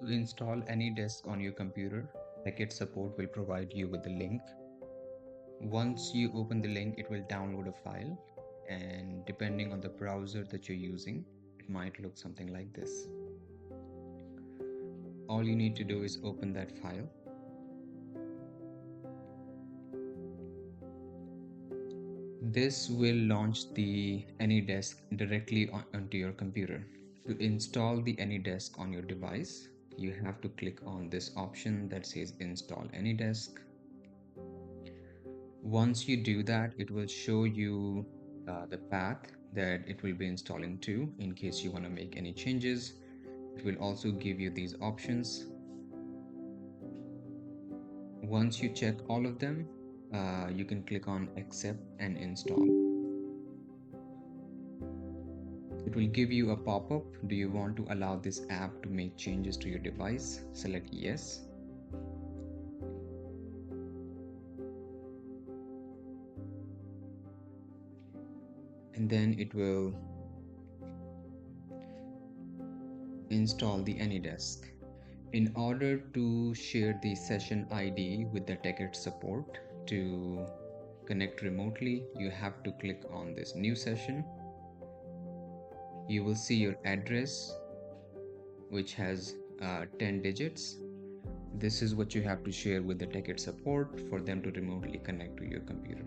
To install AnyDesk on your computer, TechAd Support will provide you with the link. Once you open the link, it will download a file, and depending on the browser that you're using, it might look something like this. All you need to do is open that file. This will launch the AnyDesk directly onto your computer. To install the AnyDesk on your device, you have to click on this option that says Install AnyDesk. Once you do that, it will show you the path that it will be installing to in case you want to make any changes. It will also give you these options. Once you check all of them, you can click on Accept and Install. It will give you a pop-up. Do you want to allow this app to make changes to your device? Select Yes. And then it will install the AnyDesk. In order to share the session ID with the TechAd Support to connect remotely, you have to click on this new session. You will see your address, which has 10 digits. This is what you have to share with the TechAd Support for them to remotely connect to your computer.